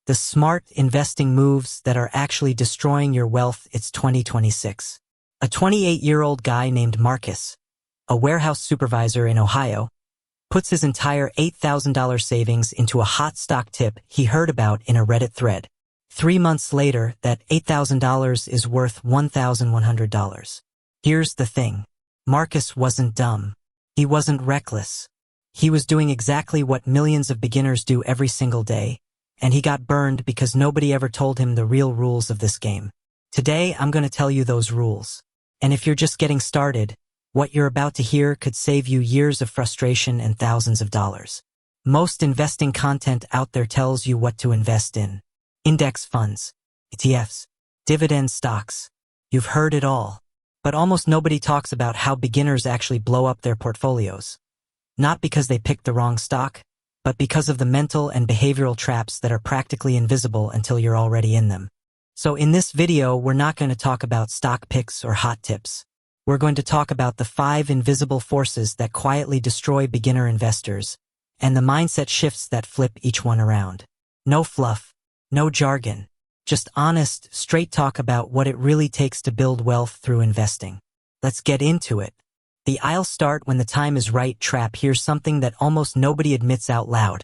The smart investing moves that are actually destroying your wealth. It's 2026. A 28-year-old guy named Marcus, a warehouse supervisor in Ohio, puts his entire $8,000 savings into a hot stock tip he heard about in a Reddit thread. 3 months later, that $8,000 is worth $1,100. Here's the thing. Marcus wasn't dumb. He wasn't reckless. He was doing exactly what millions of beginners do every single day, and he got burned because nobody ever told him the real rules of this game. Today, I'm going to tell you those rules. And if you're just getting started, what you're about to hear could save you years of frustration and thousands of dollars. Most investing content out there tells you what to invest in. Index funds, ETFs, dividend stocks. You've heard it all. But almost nobody talks about how beginners actually blow up their portfolios. Not because they picked the wrong stock, but because of the mental and behavioral traps that are practically invisible until you're already in them. So in this video, we're not going to talk about stock picks or hot tips. We're going to talk about the 5 invisible forces that quietly destroy beginner investors, and the mindset shifts that flip each one around. No fluff, no jargon. Just honest, straight talk about what it really takes to build wealth through investing. Let's get into it. The "I'll start when the time is right" trap. Here's something that almost nobody admits out loud.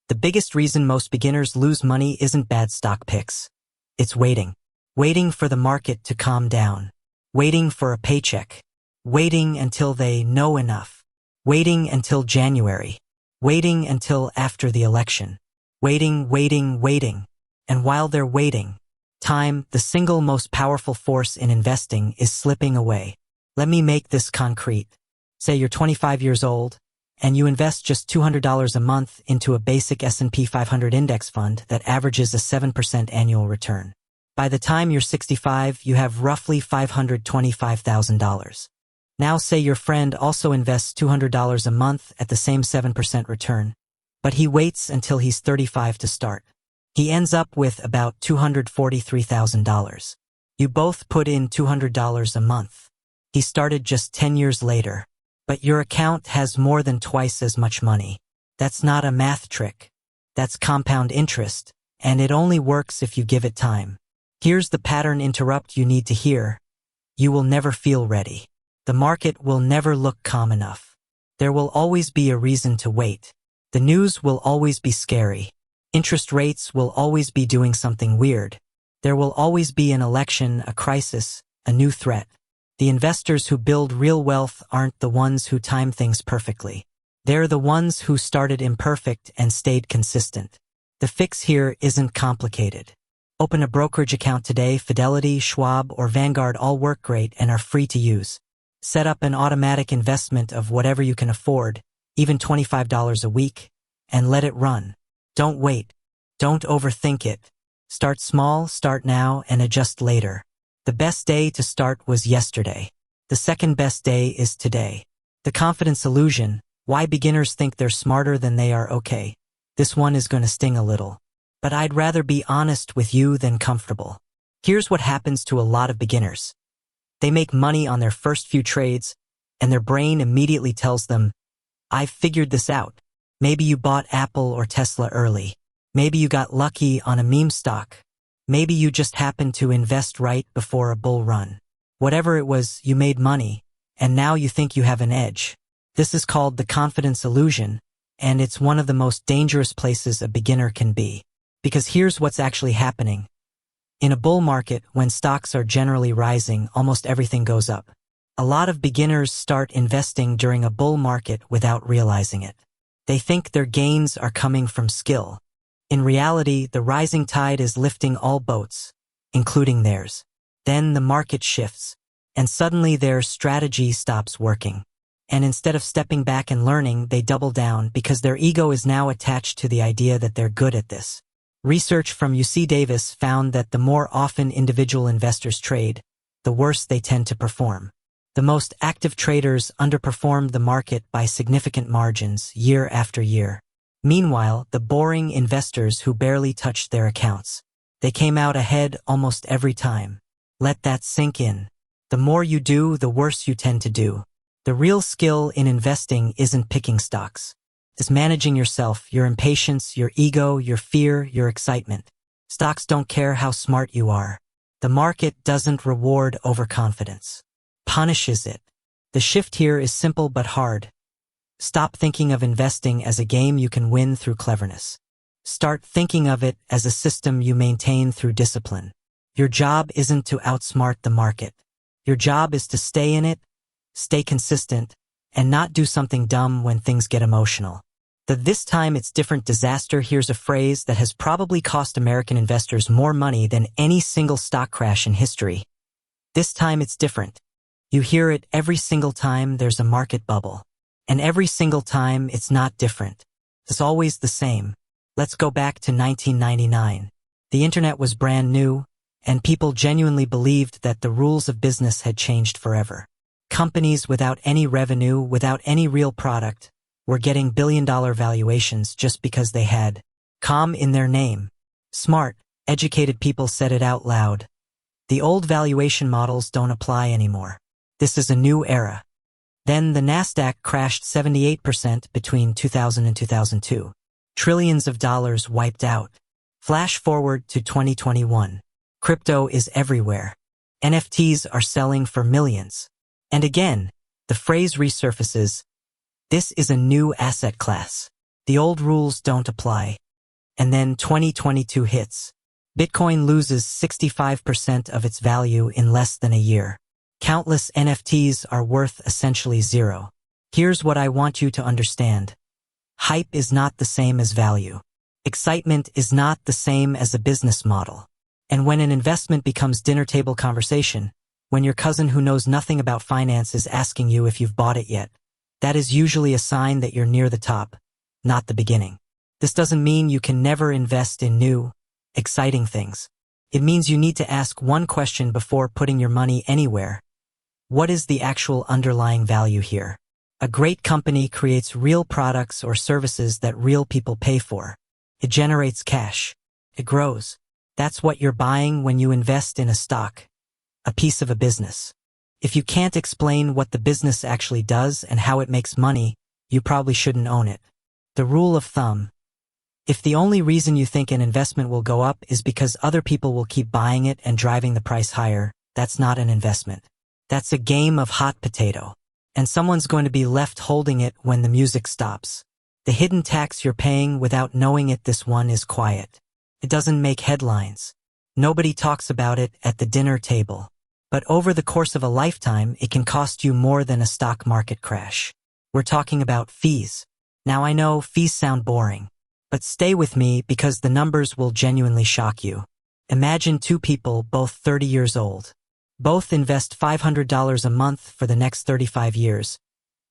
The biggest reason most beginners lose money isn't bad stock picks. It's waiting. Waiting for the market to calm down. Waiting for a paycheck. Waiting until they know enough. Waiting until January. Waiting until after the election. Waiting. And while they're waiting, time, the single most powerful force in investing, is slipping away. Let me make this concrete. Say you're 25 years old, and you invest just $200 a month into a basic S&P 500 index fund that averages a 7% annual return. By the time you're 65, you have roughly $525,000. Now say your friend also invests $200 a month at the same 7% return, but he waits until he's 35 to start. He ends up with about $243,000. You both put in $200 a month. He started just 10 years later, but your account has more than twice as much money. That's not a math trick. That's compound interest, and it only works if you give it time. Here's the pattern interrupt you need to hear. You will never feel ready. The market will never look calm enough. There will always be a reason to wait. The news will always be scary. Interest rates will always be doing something weird. There will always be an election, a crisis, a new threat. The investors who build real wealth aren't the ones who time things perfectly. They're the ones who started imperfect and stayed consistent. The fix here isn't complicated. Open a brokerage account today. Fidelity, Schwab, or Vanguard all work great and are free to use. Set up an automatic investment of whatever you can afford, even $25 a week, and let it run. Don't wait. Don't overthink it. Start small, start now, and adjust later. The best day to start was yesterday. The second best day is today. The confidence illusion, why beginners think they're smarter than they are. Okay, this one is going to sting a little. But I'd rather be honest with you than comfortable. Here's what happens to a lot of beginners. They make money on their first few trades, and their brain immediately tells them, "I've figured this out." Maybe you bought Apple or Tesla early. Maybe you got lucky on a meme stock. Maybe you just happened to invest right before a bull run. Whatever it was, you made money, and now you think you have an edge. This is called the confidence illusion, and it's one of the most dangerous places a beginner can be. Because here's what's actually happening. In a bull market, when stocks are generally rising, almost everything goes up. A lot of beginners start investing during a bull market without realizing it. They think their gains are coming from skill. In reality, the rising tide is lifting all boats, including theirs. Then the market shifts, and suddenly their strategy stops working. And instead of stepping back and learning, they double down because their ego is now attached to the idea that they're good at this. Research from UC Davis found that the more often individual investors trade, the worse they tend to perform. The most active traders underperformed the market by significant margins year after year. Meanwhile, the boring investors who barely touched their accounts, they came out ahead almost every time. Let that sink in. The more you do, the worse you tend to do. The real skill in investing isn't picking stocks. is managing yourself, your impatience, your ego, your fear, your excitement. Stocks don't care how smart you are. The market doesn't reward overconfidence. Punishes it. The shift here is simple but hard. Stop thinking of investing as a game you can win through cleverness. Start thinking of it as a system you maintain through discipline. Your job isn't to outsmart the market. Your job is to stay in it, stay consistent, and not do something dumb when things get emotional. The "this time it's different" disaster, here's a phrase that has probably cost American investors more money than any single stock crash in history. This time it's different. You hear it every single time there's a market bubble. And every single time it's not different. It's always the same. Let's go back to 1999. The internet was brand new, and people genuinely believed that the rules of business had changed forever. Companies without any revenue, without any real product, were getting billion-dollar valuations just because they had "com" in their name. Smart, educated people said it out loud. The old valuation models don't apply anymore. This is a new era. Then the Nasdaq crashed 78% between 2000 and 2002. Trillions of dollars wiped out. Flash forward to 2021. Crypto is everywhere. NFTs are selling for millions. And again, the phrase resurfaces. This is a new asset class. The old rules don't apply. And then 2022 hits. Bitcoin loses 65% of its value in less than a year. Countless NFTs are worth essentially zero. Here's what I want you to understand. Hype is not the same as value. Excitement is not the same as a business model. And when an investment becomes dinner table conversation, when your cousin who knows nothing about finance is asking you if you've bought it yet, that is usually a sign that you're near the top, not the beginning. This doesn't mean you can never invest in new, exciting things. It means you need to ask one question before putting your money anywhere. What is the actual underlying value here? A great company creates real products or services that real people pay for. It generates cash. It grows. That's what you're buying when you invest in a stock, a piece of a business. If you can't explain what the business actually does and how it makes money, you probably shouldn't own it. The rule of thumb. If the only reason you think an investment will go up is because other people will keep buying it and driving the price higher, that's not an investment. That's a game of hot potato. And someone's going to be left holding it when the music stops. The hidden tax you're paying without knowing it, this one is quiet. It doesn't make headlines. Nobody talks about it at the dinner table. But over the course of a lifetime, it can cost you more than a stock market crash. We're talking about fees. Now I know fees sound boring. But stay with me because the numbers will genuinely shock you. Imagine two people, both 30 years old. Both invest $500 a month for the next 35 years.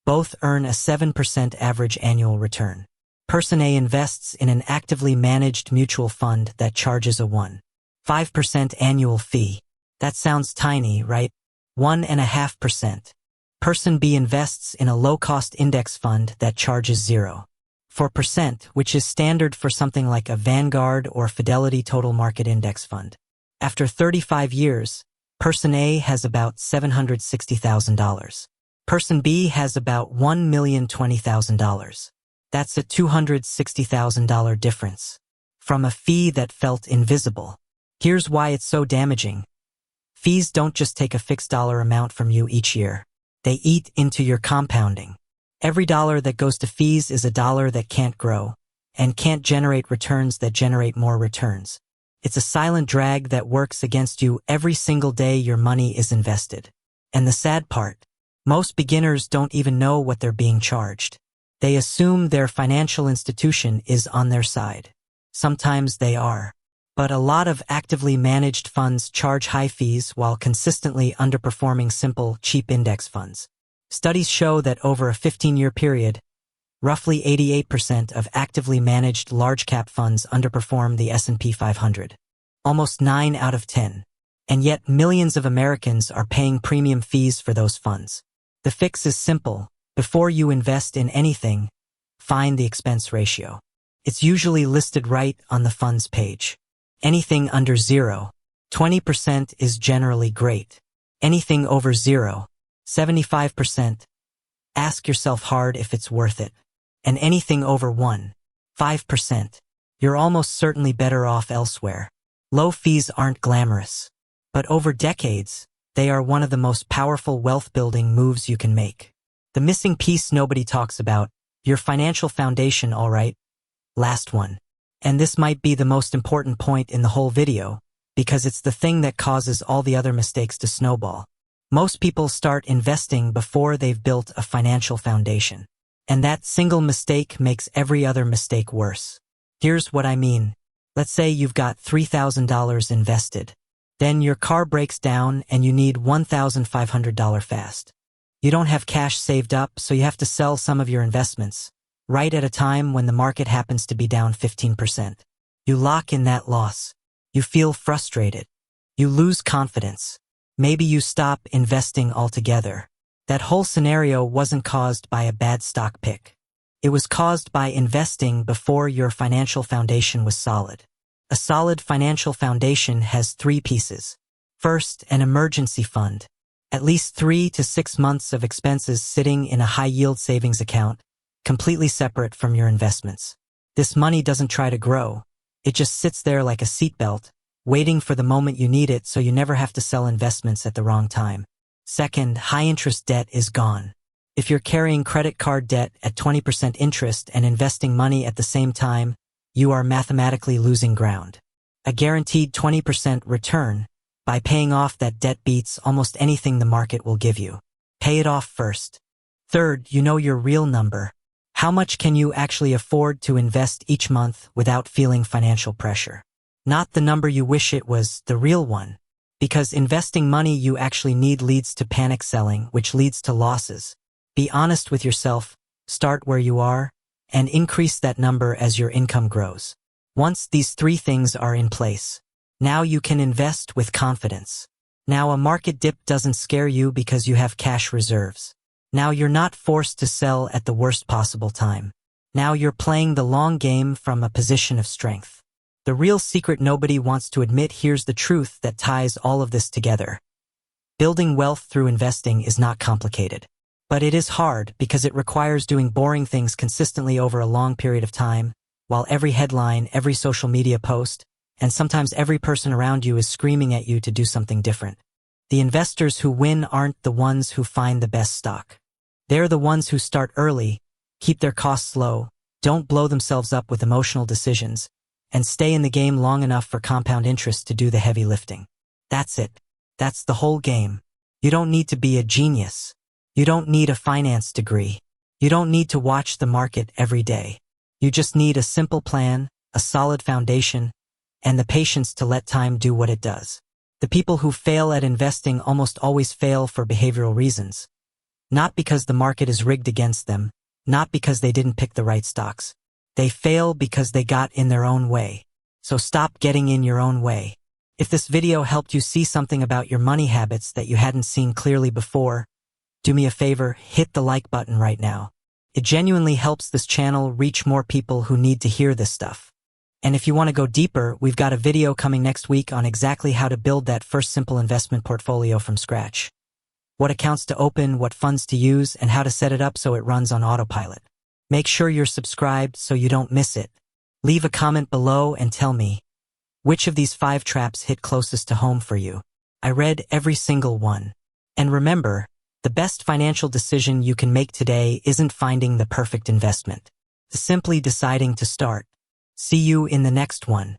Both earn a 7% average annual return. Person A invests in an actively managed mutual fund that charges a 1.5% annual fee. That sounds tiny, right? 1.5%. Person B invests in a low-cost index fund that charges 0.4%, which is standard for something like a Vanguard or Fidelity Total Market Index fund. After 35 years, Person A has about $760,000. Person B has about $1,020,000. That's a $260,000 difference. From a fee that felt invisible. Here's why it's so damaging. Fees don't just take a fixed dollar amount from you each year. They eat into your compounding. Every dollar that goes to fees is a dollar that can't grow, and can't generate returns that generate more returns. It's a silent drag that works against you every single day your money is invested. And the sad part, most beginners don't even know what they're being charged. They assume their financial institution is on their side. Sometimes they are. But a lot of actively managed funds charge high fees while consistently underperforming simple, cheap index funds. Studies show that over a 15-year period, roughly 88% of actively managed large-cap funds underperform the S&P 500. Almost 9 out of 10. And yet millions of Americans are paying premium fees for those funds. The fix is simple. Before you invest in anything, find the expense ratio. It's usually listed right on the fund's page. Anything under 0.20% is generally great. Anything over 0.75%, ask yourself hard if it's worth it. And anything over 1.5%, you're almost certainly better off elsewhere. Low fees aren't glamorous, but over decades, they are one of the most powerful wealth-building moves you can make. The missing piece nobody talks about, your financial foundation, all right? Last one. And this might be the most important point in the whole video, because it's the thing that causes all the other mistakes to snowball. Most people start investing before they've built a financial foundation. And that single mistake makes every other mistake worse. Here's what I mean. Let's say you've got $3,000 invested. Then your car breaks down and you need $1,500 fast. You don't have cash saved up, so you have to sell some of your investments, right at a time when the market happens to be down 15%. You lock in that loss. You feel frustrated. You lose confidence. Maybe you stop investing altogether. That whole scenario wasn't caused by a bad stock pick. It was caused by investing before your financial foundation was solid. A solid financial foundation has 3 pieces. First, an emergency fund. At least 3 to 6 months of expenses sitting in a high-yield savings account, completely separate from your investments. This money doesn't try to grow. It just sits there like a seatbelt, waiting for the moment you need it so you never have to sell investments at the wrong time. Second, high-interest debt is gone. If you're carrying credit card debt at 20% interest and investing money at the same time, you are mathematically losing ground. A guaranteed 20% return by paying off that debt beats almost anything the market will give you. Pay it off first. Third, you know your real number. How much can you actually afford to invest each month without feeling financial pressure? Not the number you wish it was, the real one. Because investing money you actually need leads to panic selling, which leads to losses. Be honest with yourself, start where you are, and increase that number as your income grows. Once these 3 things are in place, now you can invest with confidence. Now a market dip doesn't scare you because you have cash reserves. Now you're not forced to sell at the worst possible time. Now you're playing the long game from a position of strength. The real secret nobody wants to admit, here's the truth that ties all of this together. Building wealth through investing is not complicated. But it is hard because it requires doing boring things consistently over a long period of time, while every headline, every social media post, and sometimes every person around you is screaming at you to do something different. The investors who win aren't the ones who find the best stock. They're the ones who start early, keep their costs low, don't blow themselves up with emotional decisions, and stay in the game long enough for compound interest to do the heavy lifting. That's it. That's the whole game. You don't need to be a genius. You don't need a finance degree. You don't need to watch the market every day. You just need a simple plan, a solid foundation, and the patience to let time do what it does. The people who fail at investing almost always fail for behavioral reasons. Not because the market is rigged against them, not because they didn't pick the right stocks. They fail because they got in their own way. So stop getting in your own way. If this video helped you see something about your money habits that you hadn't seen clearly before, do me a favor, hit the like button right now. It genuinely helps this channel reach more people who need to hear this stuff. And if you want to go deeper, we've got a video coming next week on exactly how to build that first simple investment portfolio from scratch. What accounts to open, what funds to use, and how to set it up so it runs on autopilot. Make sure you're subscribed so you don't miss it. Leave a comment below and tell me, which of these 5 traps hit closest to home for you? I read every single one. And remember, the best financial decision you can make today isn't finding the perfect investment. It's simply deciding to start. See you in the next one.